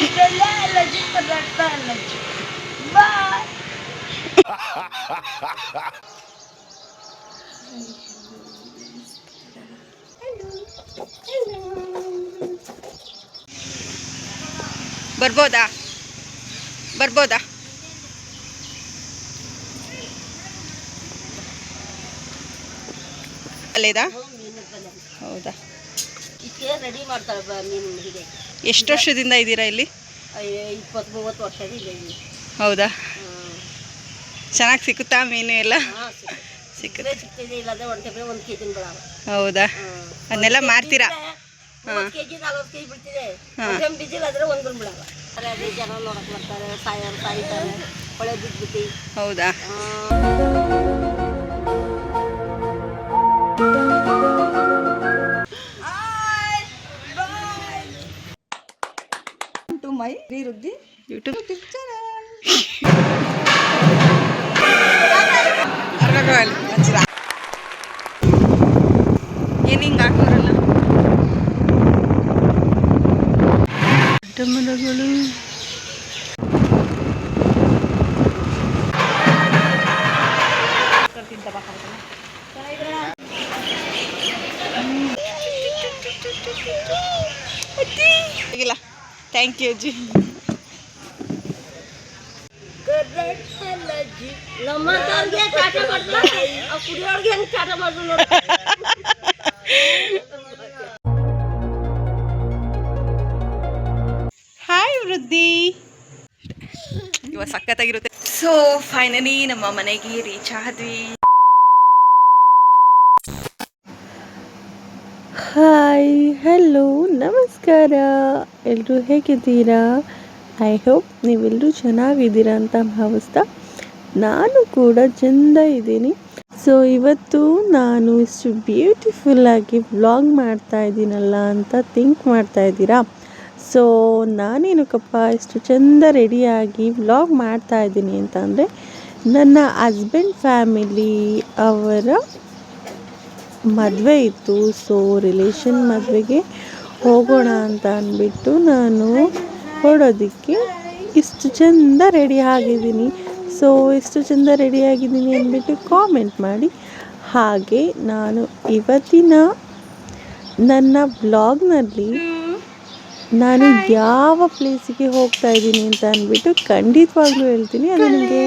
ಇದೆಲ್ಲ ಅಲರ್ಜಿ ಪದಾರ್ಥ ಅಲರ್ಜಿ ಬಾಯ್. ಬರ್ಬೋದಾ ಬರ್ಬೋದಾ? ಅಲ್ಲೇದಾ? ಹೌದಾ? ರೆಡಿ ಮಾಡ್ತಾರೆ ಮೀನು ಹೀಗೆ. ಎಷ್ಟು ವರ್ಷದಿಂದ ಇದ್ದೀರಾ ಇಲ್ಲಿ? 20-30 ವರ್ಷದಿಂದ. ಹೌದಾ? ಚೆನ್ನಾಗಿ ಸಿಕ್ಕುತ್ತಾ ಮೀನು ಎಲ್ಲ? ಸಿಕ್ಕಿದೆ ಇಲ್ಲಾಂದ್ರೆ 1 kg ಬಿಡಲ್ಲ. ಹೌದಾ? ಅದನ್ನೆಲ್ಲ ಮಾರ್ತೀರಾ? 30 kg 40 kg ಬಿಡ್ತಿದೆ. ಡೀಸೆಲ್ ಆದ್ರೆ 1 ಬಿಡಲ್ಲ. ಅದೇ ಜನ ನೋಡಕ್ ಬರ್ತಾರೆ, ಸಾಯ್ತಾರೆ, ಹೊಳೆ ಬಿದ್ಬಿಟ್ಟು. ಹೌದಾ? ಮೈ ವೃದ್ಧಿ ಯೂಟ್ಯೂಬ್ ಚಾನಲ್. ಏನು ಹಿಂಗೆ ಹಾಕೋರಲ್ಲ ಟೊಮೆಟೊಗಳು. ಆಗಿಲ್ಲ. ಥ್ಯಾಂಕ್ ಯು ಅಜ್ಜಿ. ಹಾಯ್ ವೃದ್ಧಿ. ಇವಾಗ ಸಖತ್ತಾಗಿರುತ್ತೆ. ಸೊ ಫೈನಲಿ ನಮ್ಮ ಮನೆಗೆ ರೀಚ್ ಆದ್ವಿ. ಹಾಯ್ ಹಲೋ ನಮಸ್ಕಾರ, ಎಲ್ಲರೂ ಹೇಗಿದ್ದೀರಾ? ಐ ಹೋಪ್ ನೀವೆಲ್ಲರೂ ಚೆನ್ನಾಗಿದ್ದೀರಾ ಅಂತ ಭಾವಿಸ್ತಾ ನಾನು ಕೂಡ ಚೆಂದ ಇದ್ದೀನಿ. ಸೊ ಇವತ್ತು ನಾನು ಇಷ್ಟು ಬ್ಯೂಟಿಫುಲ್ಲಾಗಿ ವ್ಲಾಗ್ ಮಾಡ್ತಾ ಇದ್ದೀನಲ್ಲ ಅಂತ ಥಿಂಕ್ ಮಾಡ್ತಾ ಇದ್ದೀರಾ? ಸೊ ನಾನೇನಕ್ಕಪ್ಪ ಇಷ್ಟು ಚೆಂದ ರೆಡಿಯಾಗಿ ವ್ಲಾಗ್ ಮಾಡ್ತಾ ಇದ್ದೀನಿ ಅಂತ ಅಂದರೆ, ನನ್ನ ಹಸ್ಬೆಂಡ್ ಫ್ಯಾಮಿಲಿ ಅವರ ಮದುವೆ ಇತ್ತು. ಸೊ ರಿಲೇಷನ್ ಮದುವೆಗೆ ಹೋಗೋಣ ಅಂತ ಅಂದ್ಬಿಟ್ಟು ನಾನು ಹೊರಡೋದಕ್ಕೆ ಇಷ್ಟು ಚೆಂದ ರೆಡಿ ಆಗಿದ್ದೀನಿ. ಸೊ ಇಷ್ಟು ಚೆಂದ ರೆಡಿ ಆಗಿದ್ದೀನಿ ಅಂದ್ಬಿಟ್ಟು ಕಾಮೆಂಟ್ ಮಾಡಿ. ಹಾಗೆ ನಾನು ಇವತ್ತಿನ ನನ್ನ ಬ್ಲಾಗ್ನಲ್ಲಿ ನಾನು ಯಾವ ಪ್ಲೇಸಿಗೆ ಹೋಗ್ತಾ ಇದ್ದೀನಿ ಅಂತ ಅಂದ್ಬಿಟ್ಟು ಖಂಡಿತವಾಗ್ಲೂ ಹೇಳ್ತೀನಿ. ಅದು ನನಗೆ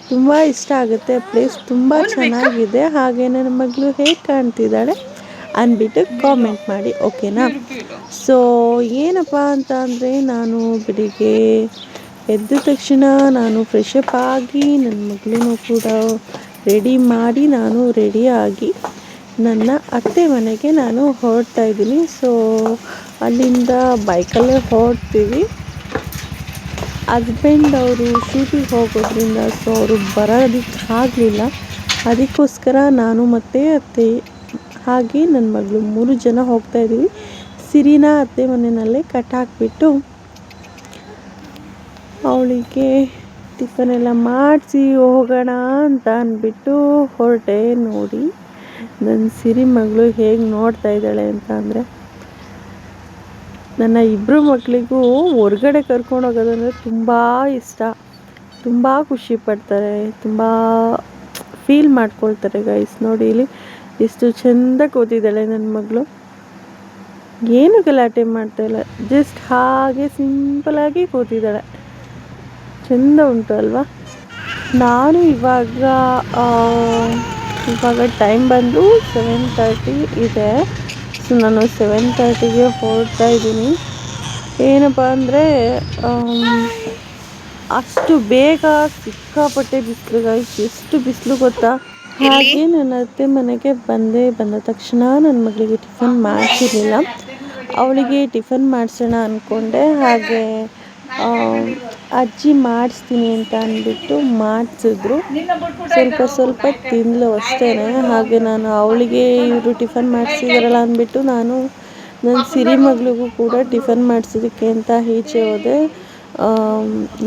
ತುಂಬ ಇಷ್ಟ ಆಗುತ್ತೆ. ಪ್ಲೇಸ್ ತುಂಬ ಚೆನ್ನಾಗಿದೆ. ಹಾಗೆ ನನ್ನ ಮಗಳು ಹೇಗೆ ಕಾಣ್ತಿದ್ದಾಳೆ ಅಂದ್ಬಿಟ್ಟು ಕಾಮೆಂಟ್ ಮಾಡಿ, ಓಕೆನಾ? ಸೊ ಏನಪ್ಪ ಅಂತ ಅಂದರೆ, ನಾನು ಬೆಳಿಗ್ಗೆ ಎದ್ದ ತಕ್ಷಣ ನಾನು ಫ್ರೆಶ್ ಅಪ್ ಆಗಿ ನನ್ನ ಮಗಳೂ ಕೂಡ ರೆಡಿ ಮಾಡಿ ನಾನು ರೆಡಿಯಾಗಿ ನನ್ನ ಅತ್ತೆ ಮನೆಗೆ ನಾನು ಹೊರಡ್ತಾ ಇದ್ದೀನಿ. ಸೊ ಅಲ್ಲಿಂದ ಬೈಕಲ್ಲೇ ಹೊರಡ್ತೀವಿ. ಹಸ್ಬೆಂಡ್ ಅವರು ಶೂಟಿಗೆ ಹೋಗೋದ್ರಿಂದ ಸೊ ಅವರು ಬರೋದಕ್ಕೆ ಆಗಲಿಲ್ಲ. ಅದಕ್ಕೋಸ್ಕರ ನಾನು ಮತ್ತು ಅತ್ತೆ ಹಾಗೆ ನನ್ನ ಮಗಳು 3 ಜನ ಹೋಗ್ತಾಯಿದ್ದೀವಿ. ಸಿರಿನ ಅತ್ತೆ ಮನೆಯಲ್ಲೇ ಕಟ್ ಹಾಕಿಬಿಟ್ಟು ಅವಳಿಗೆ ಟಿಫನ್ ಎಲ್ಲ ಮಾಡಿಸಿ ಹೋಗೋಣ ಅಂತ ಅಂದ್ಬಿಟ್ಟು ಹೊರಟೆ. ನೋಡಿ ನನ್ನ ಸಿರಿ ಮಗಳು ಹೇಗೆ ನೋಡ್ತಾ ಇದ್ದಾಳೆ ಅಂತ ಅಂದರೆ, ನನ್ನ ಇಬ್ಬರು ಮಕ್ಕಳಿಗೂ ಹೊರಗಡೆ ಕರ್ಕೊಂಡು ಹೋಗೋದಂದರೆ ತುಂಬ ಇಷ್ಟ. ತುಂಬ ಖುಷಿ ಪಡ್ತಾರೆ, ತುಂಬ ಫೀಲ್ ಮಾಡ್ಕೊಳ್ತಾರೆ ಗೈಸ್. ನೋಡಿ ಇಲ್ಲಿ ಎಷ್ಟು ಚೆಂದ ಕೂತಿದ್ದಾಳೆ ನನ್ನ ಮಗಳು. ಏನು ಗಲಾಟೆ ಮಾಡ್ತಾಯಿಲ್ಲ, ಜಸ್ಟ್ ಹಾಗೆ ಸಿಂಪಲಾಗಿ ಕೂತಿದ್ದಾಳೆ. ಚೆಂದ ಉಂಟು ಅಲ್ವಾ? ನಾನು ಇವಾಗ ಟೈಮ್ ಬಂದು 7:30 ಇದೆ. ಸೊ ನಾನು 7:30ಗೆ ಹೊರಡ್ತಾ ಇದ್ದೀನಿ. ಏನಪ್ಪ ಅಂದರೆ ಅಷ್ಟು ಬೇಗ ಸಿಕ್ಕಾಪಟ್ಟೆ ಬಿಸಿಲು ಗೈಸ್. ಎಷ್ಟು ಬಿಸಿಲು ಗೊತ್ತಾ? ಹಾಗೆ ನನ್ನ ಅತ್ತೆ ಮನೆಗೆ ಬಂದ ತಕ್ಷಣ ನನ್ನ ಮಗಳಿಗೆ ಟಿಫನ್ ಮಾಡಿಸಿರಲಿಲ್ಲ. ಅವಳಿಗೆ ಟಿಫನ್ ಮಾಡಿಸೋಣ ಅಂದ್ಕೊಂಡೆ. ಹಾಗೆ ಅಜ್ಜಿ ಮಾಡಿಸ್ತೀನಿ ಅಂತ ಅಂದ್ಬಿಟ್ಟು ಮಾಡಿಸಿದ್ರು. ಸ್ವಲ್ಪ ತಿಂದಳು ಅಷ್ಟೇ. ಹಾಗೆ ನಾನು ಅವಳಿಗೆ ಇವರು ಟಿಫನ್ ಮಾಡಿಸಿದಾರಲ್ಲ ಅಂದ್ಬಿಟ್ಟು ನಾನು ನನ್ನ ಸಿರಿ ಮಗಳಿಗೂ ಕೂಡ ಟಿಫನ್ ಮಾಡಿಸೋದಕ್ಕೆ ಅಂತ ಈಚೆ ಹೋದೆ.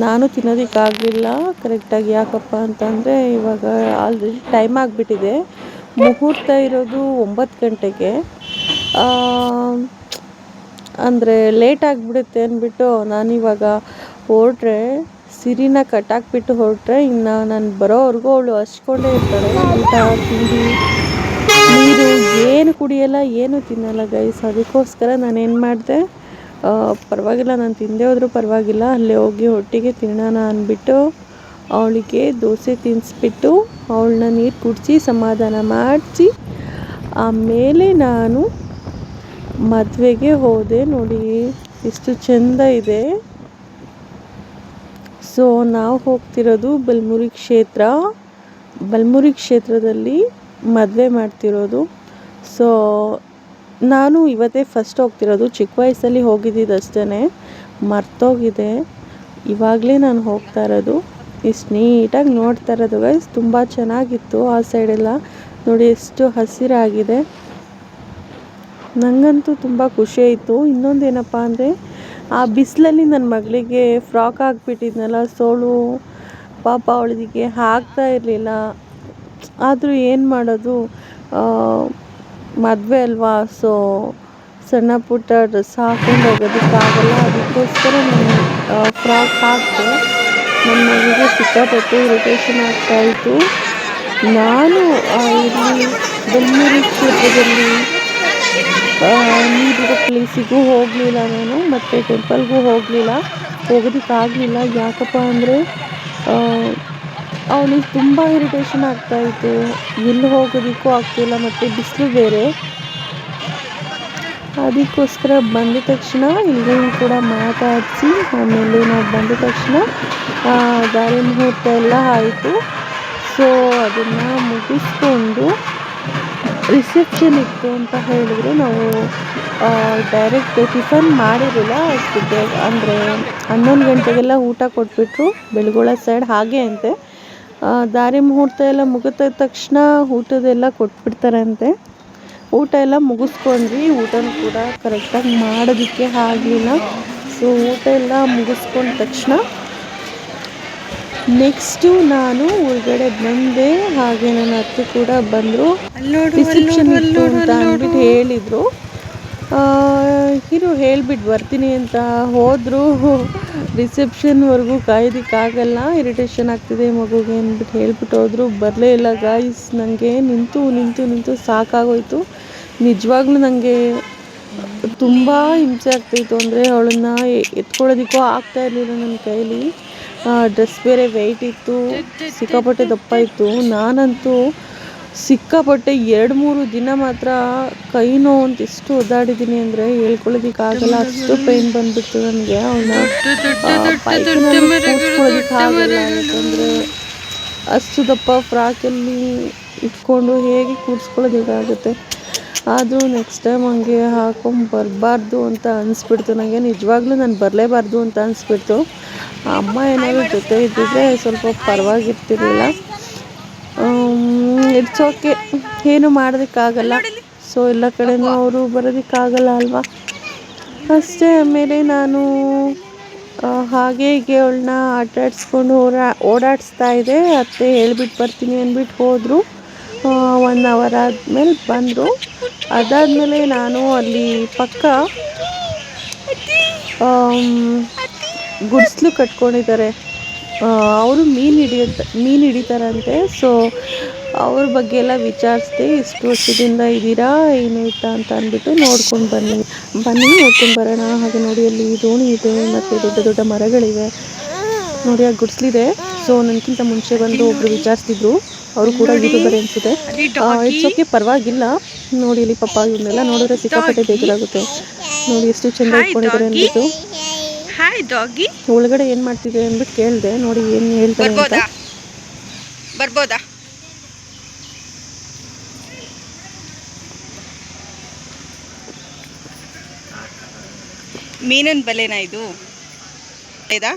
ನಾನು ತಿನ್ನೋದಕ್ಕಾಗಲಿಲ್ಲ ಕರೆಕ್ಟಾಗಿ. ಯಾಕಪ್ಪ ಅಂತಂದರೆ ಇವಾಗ ಆಲ್ರೆಡಿ ಟೈಮ್ ಆಗಿಬಿಟ್ಟಿದೆ. ಮುಹೂರ್ತ ಇರೋದು 9 ಗಂಟೆಗೆ. ಅಂದರೆ ಲೇಟ್ ಆಗಿಬಿಡುತ್ತೆ ಅಂದ್ಬಿಟ್ಟು ನಾನಿವಾಗ ಹೊರಟ್ರೆ ಸಿರಿನ ಕಟ್ಟಾಕ್ಬಿಟ್ಟು ಹೊರಟ್ರೆ ಇನ್ನು ನಾನು ಬರೋವರೆಗೂ ಅವಳು ಹಚ್ಕೊಂಡೇ ಇರ್ತಾಳೆ. ಊಟ ತಿಂಡಿ ನೀರು ಏನು ಕುಡಿಯಲ್ಲ, ಏನು ತಿನ್ನಲ್ಲ ಗೈಸ್. ಅದಕ್ಕೋಸ್ಕರ ನಾನೇನು ಮಾಡಿದೆ, ಪರವಾಗಿಲ್ಲ ನಾನು ತಿಂದೇ ಹೋದರೂ ಪರವಾಗಿಲ್ಲ, ಅಲ್ಲೇ ಹೋಗಿ ಒಟ್ಟಿಗೆ ತಿನ್ನೋಣ ಅಂದ್ಬಿಟ್ಟು ಅವಳಿಗೆ ದೋಸೆ ತಿನ್ನಿಸ್ಬಿಟ್ಟು ಅವಳನ್ನ ನೀರು ಕುಡಿಸಿ ಸಮಾಧಾನ ಮಾಡಿಸಿ ಆಮೇಲೆ ನಾನು ಮದುವೆಗೆ ಹೋದೆ. ನೋಡಿ ಎಷ್ಟು ಚೆಂದ ಇದೆ. ಸೊ ನಾವು ಹೋಗ್ತಿರೋದು ಬಲಮುರಿ ಕ್ಷೇತ್ರ. ಬಲಮುರಿ ಕ್ಷೇತ್ರದಲ್ಲಿ ಮದುವೆ ಮಾಡ್ತಿರೋದು. ಸೊ ನಾನು ಇವತ್ತೇ ಫಸ್ಟ್ ಹೋಗ್ತಿರೋದು. ಚಿಕ್ಕ ವಯಸ್ಸಲ್ಲಿ ಹೋಗಿದ್ದಿದ್ದು ಅಷ್ಟೇ, ಮರ್ತೋಗಿದೆ. ಇವಾಗಲೇ ನಾನು ಹೋಗ್ತಾ ಇರೋದು. ಇಷ್ಟು ನೀಟಾಗಿ ನೋಡ್ತಾ ಇರೋದು ಗೈಸ್. ತುಂಬ ಚೆನ್ನಾಗಿತ್ತು ಆ ಸೈಡೆಲ್ಲ. ನೋಡಿ ಎಷ್ಟು ಹಸಿರಾಗಿದೆ. ನನಗಂತೂ ತುಂಬ ಖುಷಿ ಆಯಿತು. ಇನ್ನೊಂದೇನಪ್ಪ ಅಂದರೆ ಆ ಬಿಸಿಲಲ್ಲಿ ನನ್ನ ಮಗಳಿಗೆ ಫ್ರಾಕ್ ಹಾಕ್ಬಿಟ್ಟಿದ್ನಲ್ಲ, ಸೋಳು ಪಾಪ ಅವಳಿಗೆ ಹಾಕ್ತಾ ಇರಲಿಲ್ಲ. ಆದರೂ ಏನು ಮಾಡೋದು, ಮದುವೆ ಅಲ್ವಾ, ಸೊ ಸಣ್ಣ ಪುಟ್ಟ ಡ್ರೆಸ್ ಹಾಕ್ಕೊಂಡು ಹೋಗೋದಕ್ಕಾಗಲ್ಲ. ಅದಕ್ಕೋಸ್ಕರ ನಾನು ಫ್ರಾಕ್ ಹಾಕಿದೆ. ನನ್ನ ಮಗುವಿಗೆ ಸಿಕ್ಕಾಪಟ್ಟೆ ಇರಿಟೇಷನ್ ಆಗ್ತಾಯಿತ್ತು. ನಾನು ಇಲ್ಲಿ ಬಲಮುರಿ ಕ್ಷೇತ್ರದಲ್ಲಿ ನೀರಿರೋ ಪ್ಲೇಸಿಗೂ ಹೋಗಲಿಲ್ಲ ನಾನು, ಮತ್ತು ಟೆಂಪಲ್ಗೂ ಹೋಗೋದಕ್ಕಾಗಲಿಲ್ಲ. ಯಾಕಪ್ಪ ಅಂದರೆ ಅವನಿಗೆ ತುಂಬ ಇರಿಟೇಷನ್ ಆಗ್ತಾಯಿತ್ತು, ಎಲ್ಲಿ ಹೋಗೋದಕ್ಕೂ ಆಗ್ತಿಲ್ಲ, ಮತ್ತು ಬಿಸಿಲು ಬೇರೆ. ಅದಕ್ಕೋಸ್ಕರ ಬಂದ ತಕ್ಷಣ ಎಲ್ಲರೂ ಕೂಡ ಮಾತಾಡಿಸಿ ಆಮೇಲೆ ನಾವು ಬಂದ ತಕ್ಷಣ ದಾರಿ ಮುಹೂರ್ತ ಎಲ್ಲ ಆಯಿತು. ಸೊ ಅದನ್ನು ಮುಗಿಸ್ಕೊಂಡು ರಿಸೆಪ್ಷನ್ ಇತ್ತು ಅಂತ ಹೇಳಿದ್ರು. ನಾವು ಡೈರೆಕ್ಟ್ ಟಿಫನ್ ಮಾಡಿರಲಿಲ್ಲ. ಅಷ್ಟು ಬೇಗ ಅಂದರೆ 11 ಗಂಟೆಗೆಲ್ಲ ಊಟ ಕೊಟ್ಬಿಟ್ರು ಬೆಳಗೊಳ ಸೈಡ್. ಹಾಗೆ ಅಂತೆ ದಾರಿ ಮುಹೂರ್ತ ಎಲ್ಲ ಮುಗಿದ ತಕ್ಷಣ ಊಟದೆಲ್ಲ ಕೊಟ್ಬಿಡ್ತಾರಂತೆ. ಊಟ ಎಲ್ಲ ಮುಗಿಸ್ಕೊಂಡ್ವಿ. ಊಟನೂ ಕೂಡ ಕರೆಕ್ಟಾಗಿ ಮಾಡೋದಕ್ಕೆ ಆಗಲಿಲ್ಲ. ಸೊ ಊಟ ಎಲ್ಲ ಮುಗಿಸ್ಕೊಂಡ ತಕ್ಷಣ ನೆಕ್ಸ್ಟು ನಾನು ಹೊರಗಡೆ ಬಂದೆ. ಹಾಗೆ ನನ್ನ ಅತ್ತೆ ಕೂಡ ಬಂದರು. ರಿಸೆಪ್ಷನ್ ಇತ್ತು ಅಂತ ಅಂದ್ಬಿಟ್ಟು ಹೇಳಿದರು. ಇರು ಹೇಳ್ಬಿಟ್ಟು ಬರ್ತೀನಿ ಅಂತ ಹೋದರು. ರಿಸೆಪ್ಷನ್ವರೆಗೂ ಕಾಯೋದಕ್ಕಾಗಲ್ಲ, ಇರಿಟೇಷನ್ ಆಗ್ತಿದೆ ಮಗುಗೆ ಅಂದ್ಬಿಟ್ಟು ಹೇಳ್ಬಿಟ್ಟು ಹೋದರು. ಬರಲೇ ಇಲ್ಲ ಗಾಯ್ಸ್. ನನಗೆ ನಿಂತು ಸಾಕಾಗೋಯಿತು. ನಿಜವಾಗ್ಲೂ ನನಗೆ ತುಂಬ ಹಿಂಸೆ ಆಗ್ತಾಯಿತ್ತು. ಅಂದರೆ ಅವಳನ್ನು ಎತ್ಕೊಳ್ಳೋದಕ್ಕೂ ಆಗ್ತಾ ಇರಲಿಲ್ಲ ನನ್ನ ಕೈಲಿ. ಡ್ರೆಸ್ ಬೇರೆ ವೆಯ್ಟ್ ಇತ್ತು, ಸಿಕ್ಕಾಪಟ್ಟೆ ದಪ್ಪ ಇತ್ತು. ನಾನಂತೂ ಸಿಕ್ಕಾಪಟ್ಟೆ 2-3 ದಿನ ಮಾತ್ರ ಕೈ ನೋವು ಅಂತ ಎಷ್ಟು ಒದ್ದಾಡಿದ್ದೀನಿ ಅಂದರೆ ಹೇಳ್ಕೊಳ್ಳೋದಕ್ಕಾಗಲ್ಲ. ಅಷ್ಟು ಪೇಯ್ನ್ ಬಂದುಬಿಡ್ತು ನನಗೆ. ಅವನ್ನ ಪೈಕನಲ್ಲಿ ಕೂರಿಸ್ಕೊಳ್ಳೋದಕ್ಕಾಗಲ್ಲ, ಯಾಕಂದರೆ ಅಷ್ಟು ದಪ್ಪ ಫ್ರಾಕಲ್ಲಿ ಇಟ್ಕೊಂಡು ಹೇಗೆ ಕೂರಿಸ್ಕೊಳ್ಳೋದಕ್ಕಾಗುತ್ತೆ. ಆದರೂ ನೆಕ್ಸ್ಟ್ ಟೈಮ್ ಹಂಗೆ ಬರಬಾರ್ದು ಅಂತ ಅನಿಸ್ಬಿಡ್ತು ನನಗೆ. ನಿಜವಾಗ್ಲೂ ನಾನು ಬರಲೇಬಾರ್ದು ಅಂತ ಅನಿಸ್ಬಿಡ್ತು. ಅಮ್ಮ ಏನಾದರೂ ಜೊತೆ ಇದ್ದಿದ್ರೆ ಸ್ವಲ್ಪ ಪರವಾಗಿರ್ತಿರ್ಲಿಲ್ಲ. ಇಟ್ಸ್ ಓಕೆ, ಏನು ಮಾಡೋದಕ್ಕಾಗಲ್ಲ. ಸೊ ಎಲ್ಲ ಕಡೆನೂ ಅವರು ಬರೋದಕ್ಕಾಗಲ್ಲ ಅಲ್ವಾ, ಅಷ್ಟೇ. ಆಮೇಲೆ ನಾನು ಹಾಗೆ ಹೀಗೆ ಅವಳನ್ನ ಆಟಾಡಿಸ್ಕೊಂಡು ಓಡಾಡಿಸ್ತಾ ಇದ್ದೆ. ಅತ್ತೆ ಹೇಳ್ಬಿಟ್ಟು ಬರ್ತೀನಿ ಅಂದ್ಬಿಟ್ಟು ಹೋದರು. 1 ಅವರ್ ಆದಮೇಲೆ ಬಂದರು. ಅದಾದಮೇಲೆ ನಾನು ಅಲ್ಲಿ ಪಕ್ಕ ಗುಡಿಸ್ಲು ಕಟ್ಕೊಂಡಿದ್ದಾರೆ. ಅವರು ಮೀನು ಹಿಡಿತಾರಂತೆ. ಸೊ ಅವ್ರ ಬಗ್ಗೆ ಎಲ್ಲ ವಿಚಾರಿಸಿದೆ. ಇಷ್ಟು ವರ್ಷದಿಂದ ಇದ್ದೀರಾ, ಏನು ಇತ್ತ ಅಂತ ಅಂದ್ಬಿಟ್ಟು ನೋಡ್ಕೊಂಡು ಬನ್ನಿ ನೋಡ್ಕೊಂಡು ಬರೋಣ. ಹಾಗೆ ನೋಡಿ ಅಲ್ಲಿ ದೋಣಿ ಇದೆ ಮತ್ತು ದೊಡ್ಡ ದೊಡ್ಡ ಮರಗಳಿವೆ. ನೋಡಿ ಆ ಗುಡಿಸ್ಲಿದೆ. ಸೊ ನನಗಿಂತ ಮುಂಚೆ ಬಂದು ಒಬ್ಬರು ವಿಚಾರಿಸ್ತಿದ್ರು. ಅವರು ಕೂಡ ಯೂಟ್ಯೂಬರ್ ಅನಿಸುತ್ತೆ. ಇಟ್ಸ್ ಓಕೆ, ಪರವಾಗಿಲ್ಲ. ನೋಡಿ ಇಲ್ಲಿ ಪಾಪ ಇವನ್ನೆಲ್ಲ ನೋಡಿದ್ರೆ ಸಿಕ್ಕಾಪಟ್ಟೆ ಬೇಜಾರಾಗುತ್ತೆ. ನೋಡಿ ಎಷ್ಟು ಚೆಂದ ಇಟ್ಕೊಂಡಿದ್ದಾರೆ ಅಂದ್ಬಿಟ್ಟು. Hi doggy. ಒಳಗಡೆ ಏನು ಮಾಡ್ತಿದೆ ಅಂದ್ಬಿಟ್ಟು ಕೇಳಿದೆ. ನೋಡಿ ಏನು ಹೇಳ್ತಾರೆ ಅಂತ. ಬರ್ಬೋದಾ? ಮೀನಿನ ಬಲೆನಾ ಇದು? ಹೌದಾ?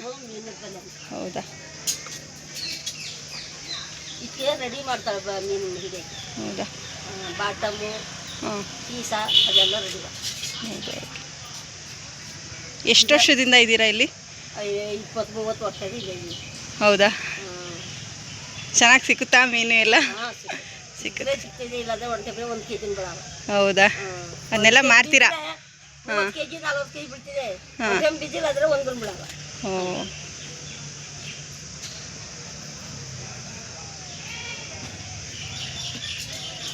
ಇದಕ್ಕೆ ರೆಡಿ ಮಾಡ್ತಾರೆ ಮೀನು ಹಿಡಿಯೋಕ್ಕೆ. ಹೌದಾ? ಬಾಟಮು, ಸೀಸ ಅದೆಲ್ಲ ರೆಡಿ ಮಾಡ್ತಾರೆ. ಎಷ್ಟು ವರ್ಷದಿಂದ ಇದ್ದೀರಾ ಇಲ್ಲಿ? 20-30 ವರ್ಷದಿಂದ ಇದ್ದೀವಿ. ಹೌದಾ? ಚೆನ್ನಾಗಿ ಸಿಕ್ಕುತ್ತಾ ಮೀನು ಎಲ್ಲ? ಸಿಕ್ಕಿದೆ, ಇಲ್ಲಾಂದ್ರೆ 1 ಕೆಜಿ 1 ಕೆಜಿ ಬರಲ್ಲ. ಹೌದಾ? ಅದನ್ನೆಲ್ಲ ಮಾರ್ತೀರಾ? 30 ಕೆಜಿ 40 ಕೆಜಿ ಬಿಡ್ತಿದೆ. ಹಾ. ಮಧ್ಯಮ ಡೀಸೆಲ್ ಆದ್ರೆ ಒಂದೊಂದು ಬಿಡಲ್ಲ. ಓ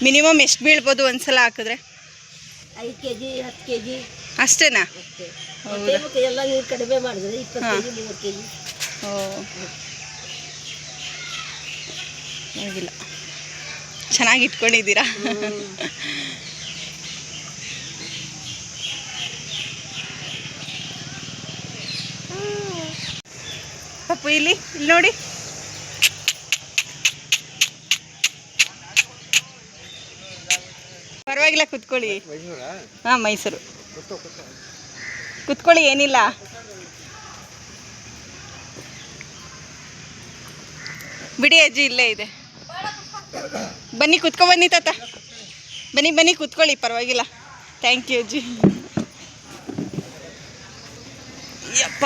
ಮಿನಿಮಮ್ ಎಷ್ಟು ಬೀಳ್ಬೋದು ಒಂದ್ಸಲ ಹಾಕಿದ್ರೆ? 5 ಕೆಜಿ 10 ಕೆಜಿ ಅಷ್ಟೇನಾ? ಅಷ್ಟೇ. ಹೌದಾ? ಮತ್ತೆ ಎಲ್ಲ ನೀರು ಕಡಿಮೆ ಮಾಡಿದ್ರೆ 20 ಕೆಜಿ 30 ಕೆಜಿ. ಓ ಆಗಿಲ್ಲ, ಚೆನ್ನಾಗಿ ಇಟ್ಕೊಂಡಿದ್ದೀರಾ. ಪಪ್ಪು ಇಲ್ಲಿ ನೋಡಿ. ಪರವಾಗಿಲ್ಲ, ಕುತ್ಕೊಳ್ಳಿ. ಹಾಂ, ಮೈಸೂರು. ಕುತ್ಕೊಳ್ಳಿ, ಏನಿಲ್ಲ. ಬಿಡಿ ಅಜ್ಜಿ, ಇಲ್ಲೇ ಇದೆ. ಬನ್ನಿ ಕುತ್ಕೊ ಬನ್ನಿ ತಾತ, ಬನ್ನಿ ಬನ್ನಿ ಕುತ್ಕೊಳ್ಳಿ, ಪರವಾಗಿಲ್ಲ. ಥ್ಯಾಂಕ್ ಯು ಅಜ್ಜಿ. ಯಪ್ಪ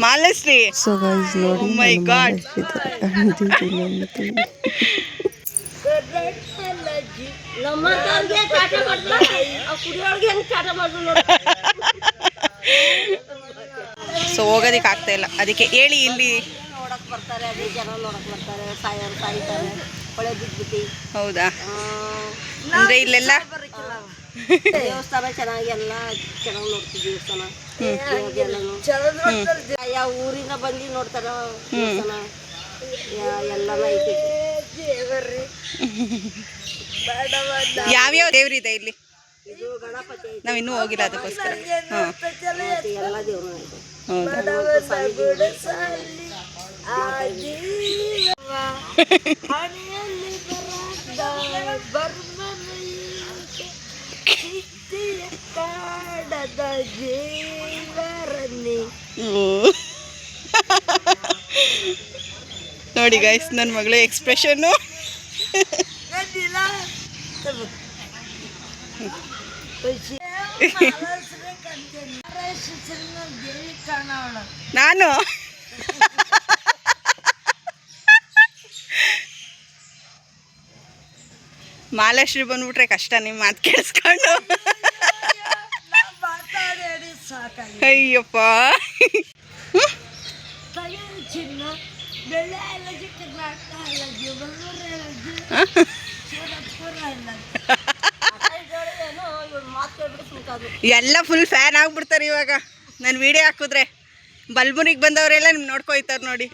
ಮಾಲಶ್ರೀ. ಸೊ ಗೈಸ್ ನೋಡಿ, Oh my God. ನಮ್ಮಂತವ್ರಿಗೆ ಚಾಟ ಮಾಡ್ತಾರೆ, ಆ ಕುಡಿಯೋರ್ಗೆ ಹೆಂಗ್ ಚಾಟ ಮಾಡಿದ್ರು ನೋಡಿ. ಸೊ ಹೋಗೋದಕ್ಕೆ ಆಗ್ತಾ ಇಲ್ಲ, ಅದಕ್ಕೆ ಹೇಳಿ. ಇಲ್ಲಿ ನೋಡಕ್ ಬರ್ತಾರೆ, ಅದೇ ಜನ ನೋಡಕ್ ಬರ್ತಾರೆ, ಸಾಯ್ತಾರೆ, ಹೊಳೆ ಬಿದ್ಬಿಟ್ಟು. ಹೌದಾ? ಅಂದ್ರೆ ಇಲ್ಲೆಲ್ಲ ದೇವಸ್ಥಾನ ಚೆನ್ನಾಗಿ ಎಲ್ಲ ಚೆನ್ನಾಗಿ ನೋಡ್ತೀವಿ. ದೇವಸ್ಥಾನ ಯಾವ ಊರಿಂದ ಬಂದು ನೋಡ್ತಾರ ದೇವಸ್ಥಾನ ಎಲ್ಲಾನ ಐತಿ. ಯಾವ್ಯಾವ ದೇವ್ರಿದೆ ಇಲ್ಲಿ? ಇದು ಗಣಪತಿ ಐತಿ, ನಾವ್ ಇನ್ನೂ ಹೋಗಿಲ್ಲ, ಅದಕ್ಕೋಸ್ಕರ. ಹಾಂ, ಎಲ್ಲ ದೇವ್ರು ಐತಿ. ಹೌದಾ? ನೋಡಿ ಗೈಸ್, ನನ್ನ ಮಗಳ ಎಕ್ಸ್ಪ್ರೆಷನ್ನು. ನಾನು ಮಾಲಾಶ್ರೀ ಬಂದ್ಬಿಟ್ರೆ ಕಷ್ಟ ನಿಮ್ಮ ಮಾತು ಕೇಳಿಸ್ಕೊಂಡು. ಅಯ್ಯಪ್ಪ. ಎಲ್ಲ ಫುಲ್ ಫ್ಯಾನ್ ಆಗ್ಬಿಡ್ತಾರೆ ಇವಾಗ ನಾನು ವಿಡಿಯೋ ಹಾಕಿದ್ರೆ. ಬಲ್ಬುನಿಗೆ ಬಂದವರೆಲ್ಲ ನಿಮ್ಗೆ ನೋಡ್ಕೊಯ್ತಾರೆ ನೋಡಿ.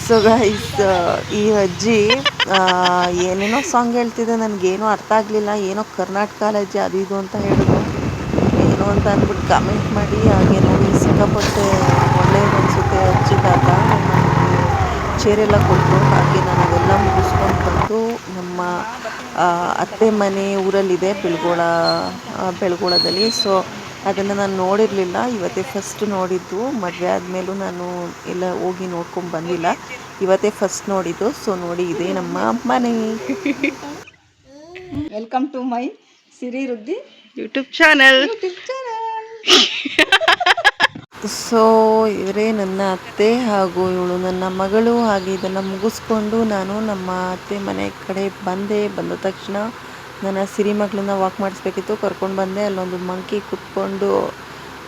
ಸೊ ಗೈಸ್, ಈ ಅಜ್ಜಿ ಏನೇನೋ ಸಾಂಗ್ ಹೇಳ್ತಿದ್ದೆ, ನನಗೇನೋ ಅರ್ಥ ಆಗಲಿಲ್ಲ. ಏನೋ ಕರ್ನಾಟಕ ಅಜ್ಜಿ ಅದು ಇದು ಅಂತ ಹೇಳಿದ್ರು. ಏನೋ ಅಂತ ಅಂದ್ಬಿಟ್ಟು ಕಮೆಂಟ್ ಮಾಡಿ. ಹಾಗೆ ನೋಡಿ, ಸಿಕ್ಕಾಪಟ್ಟೆ ಒಳ್ಳೆಯದು ಅನಿಸುತ್ತೆ ಅಜ್ಜಿ ತಾತ. ಚೇರೆಲ್ಲ ಕೊಟ್ಟರು. ಹಾಗೆ ನಾನು ಅದೆಲ್ಲ ಮುಗಿಸ್ಕೊಂಡು ಬಂದು ನಮ್ಮ ಅತ್ತೆ ಮನೆ ಊರಲ್ಲಿದೆ, ಬೆಳಗೋಳದಲ್ಲಿ. ಸೊ ಅದನ್ನು ನಾನು ನೋಡಿರಲಿಲ್ಲ, ಇವತ್ತೇ ಫಸ್ಟ್ ನೋಡಿದ್ದು. ಮದುವೆ ಆದಮೇಲೂ ನಾನು ಎಲ್ಲ ಹೋಗಿ ನೋಡ್ಕೊಂಡು ಬಂದಿಲ್ಲ, ಇವತ್ತೇ ಫಸ್ಟ್ ನೋಡಿದ್ದು. ಸೊ ನೋಡಿ, ಇದೇ ನಮ್ಮ ಮನೆ. ವೆಲ್ಕಮ್ ಟು ಮೈ ಸಿರಿ ವೃದ್ಧಿ ಯೂಟ್ಯೂಬ್ ಚಾನಲ್. ಸೊ ಇವರೇ ನನ್ನ ಅತ್ತೆ ಹಾಗೂ ಇವಳು ನನ್ನ ಮಗಳು. ಹಾಗೆ ಇದನ್ನು ಮುಗಿಸ್ಕೊಂಡು ನಾನು ನಮ್ಮ ಅತ್ತೆ ಮನೆ ಕಡೆ ಬಂದ ತಕ್ಷಣ ನನ್ನ ಸಿರಿ ಮಗಳನ್ನ ವಾಕ್ ಮಾಡಿಸ್ಬೇಕಿತ್ತು, ಕರ್ಕೊಂಡು ಬಂದೆ. ಅಲ್ಲೊಂದು ಮಂಕಿ ಕುತ್ಕೊಂಡು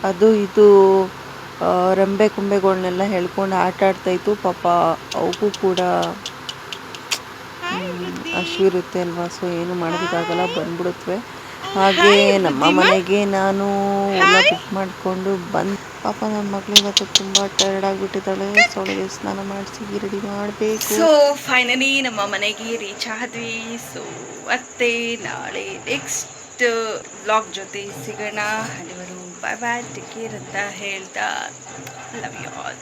ಅದು ಇದು ರೆಂಬೆ ಕುಂಬೆಗಳನ್ನೆಲ್ಲ ಹೇಳ್ಕೊಂಡು ಆಟ ಆಡ್ತಾಯಿತ್ತು. ಪಾಪ ಅವಕ್ಕೂ ಕೂಡ ಹಸಿವಿರುತ್ತೆ ಅಲ್ವಾ, ಸೊ ಏನು ಮಾಡೋದಕ್ಕಾಗಲ್ಲ, ಬಂದ್ಬಿಡುತ್ತವೆ. ಹಾಗೆ ನಮ್ಮ ಮನೆಗೆ ನಾನು ಎಲ್ಲ ಬುಕ್ ಮಾಡಿಕೊಂಡು ಬಂದು, ಪಾಪ ನನ್ನ ಮಗಳು ಇವತ್ತು ತುಂಬ ಟಯರ್ಡ್ ಆಗಿಬಿಟ್ಟಿದ್ದಾಳೆ. ಸೊ ಅವಳಿಗೆ ಸ್ನಾನ ಮಾಡಿಸಿ ರೆಡಿ ಮಾಡಬೇಕು. ಸೊ ಫೈನಲಿ ನಮ್ಮ ಮನೆಗೆ ರೀಚ್ ಆದ್ವಿ. ಸೊ ಮತ್ತೆ ನಾಳೆ ನೆಕ್ಸ್ಟ್ ವ್ಲಾಗ್ ಜೊತೆ ಸಿಗೋಣ. ಅಲ್ಲಿವರು ಬಾಯ್ ಬಾಯ್, ಟೇಕ್ ಕೇರ್ ಅಂತ ಹೇಳ್ತಾ ಲವ್ ಯು ಆಲ್.